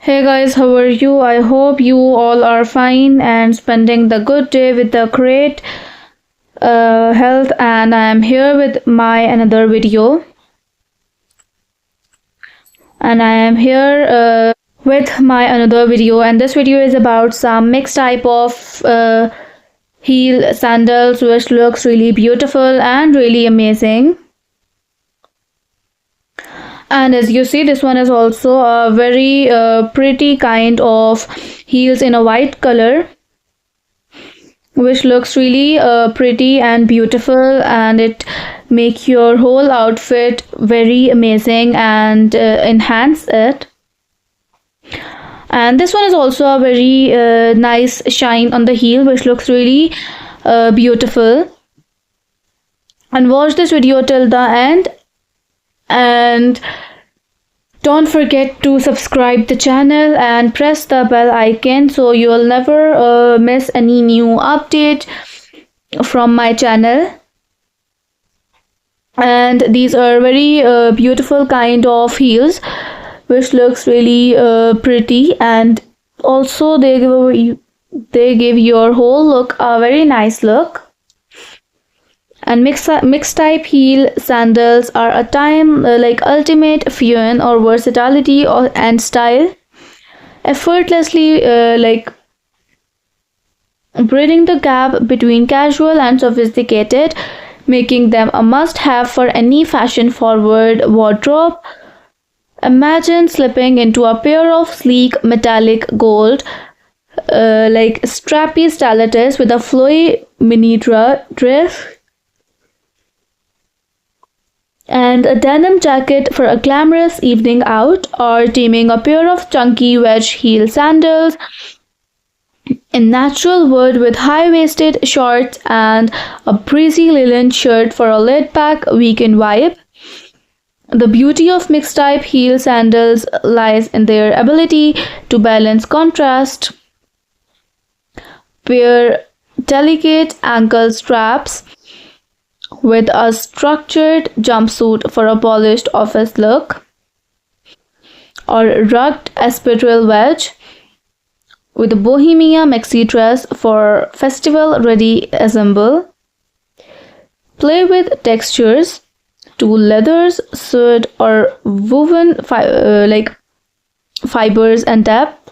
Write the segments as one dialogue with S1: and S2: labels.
S1: Hey guys, how are you? I hope you all are fine and spending the good day with a great health. And I am here with my another video. And I am here with my another video. And this video is about some mixed type of heel sandals, which looks really beautiful and really amazing. And as you see, this one is also a very pretty kind of heels in a white color, which looks really pretty and beautiful, and it make your whole outfit very amazing and enhance it. And this one is also a very nice shine on the heel, which looks really beautiful. And watch this video till the end, and don't forget to subscribe the channel and press the bell icon so you'll never miss any new update from my channel. And these are very beautiful kind of heels, which looks really pretty, and also they give your whole look a very nice look. And mixed type heel sandals are a time like ultimate fun or versatility and style, effortlessly bridging the gap between casual and sophisticated, making them a must-have for any fashion-forward wardrobe. Imagine slipping into a pair of sleek metallic gold strappy stilettos with a flowy mini dress and a denim jacket for a glamorous evening out, or teaming a pair of chunky wedge heel sandals in natural wood with high-waisted shorts and a breezy linen shirt for a laid-back weekend vibe. The beauty of mixed type heel sandals lies in their ability to balance contrast, pair delicate ankle straps with a structured jumpsuit for a polished office look, or rugged aspidal wedge with a bohemia maxi dress for festival-ready ensemble. Play with textures to leathers, suede, or woven fibers and depth,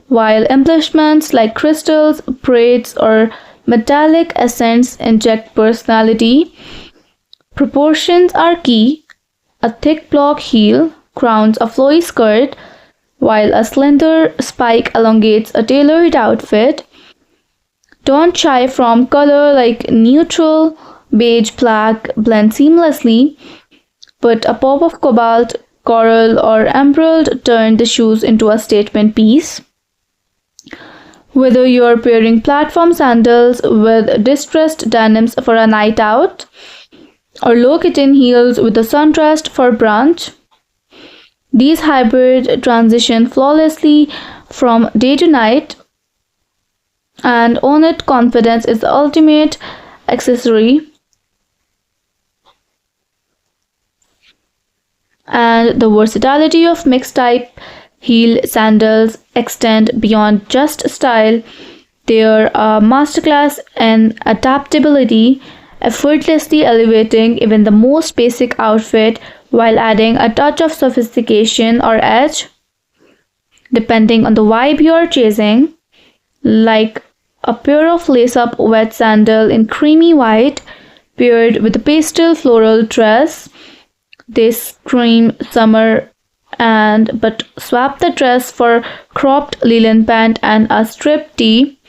S1: while embellishments like crystals, braids, or metallic accents inject personality. Proportions are key. A thick block heel crowns a flowy skirt, while a slender spike elongates a tailored outfit. Don't shy from color, like neutral, beige, black blend seamlessly, but a pop of cobalt, coral, or emerald turn the shoes into a statement piece. Whether you're pairing platform sandals with distressed denims for a night out, or low kitten heels with a sundress for brunch, these hybrid transition flawlessly from day to night, and own it. Confidence is the ultimate accessory. And the versatility of mixed type heel sandals extend beyond just style. They're a masterclass in adaptability, effortlessly elevating even the most basic outfit while adding a touch of sophistication or edge, depending on the vibe you're chasing. Like a pair of lace-up wet sandal in creamy white paired with a pastel floral dress. They scream summer, but swap the dress for cropped linen pant and a striped tee,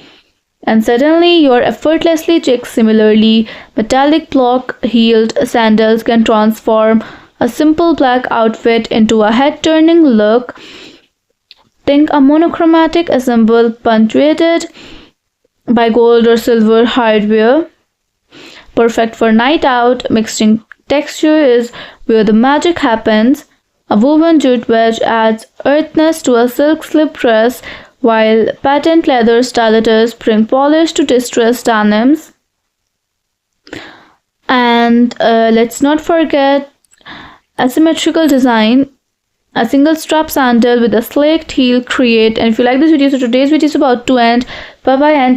S1: and suddenly you're effortlessly chic. Similarly, metallic block-heeled sandals can transform a simple black outfit into a head-turning look. Think a monochromatic ensemble punctuated by gold or silver hardware, perfect for night out. Mixing texture is where the magic happens. A woven jute wedge adds earthiness to a silk slip dress, while patent leather stilettos bring polish to distressed denims. And let's not forget asymmetrical design. a single strap sandal with a slaked heel create. And if you like this video, so today's video is about to end. Bye bye and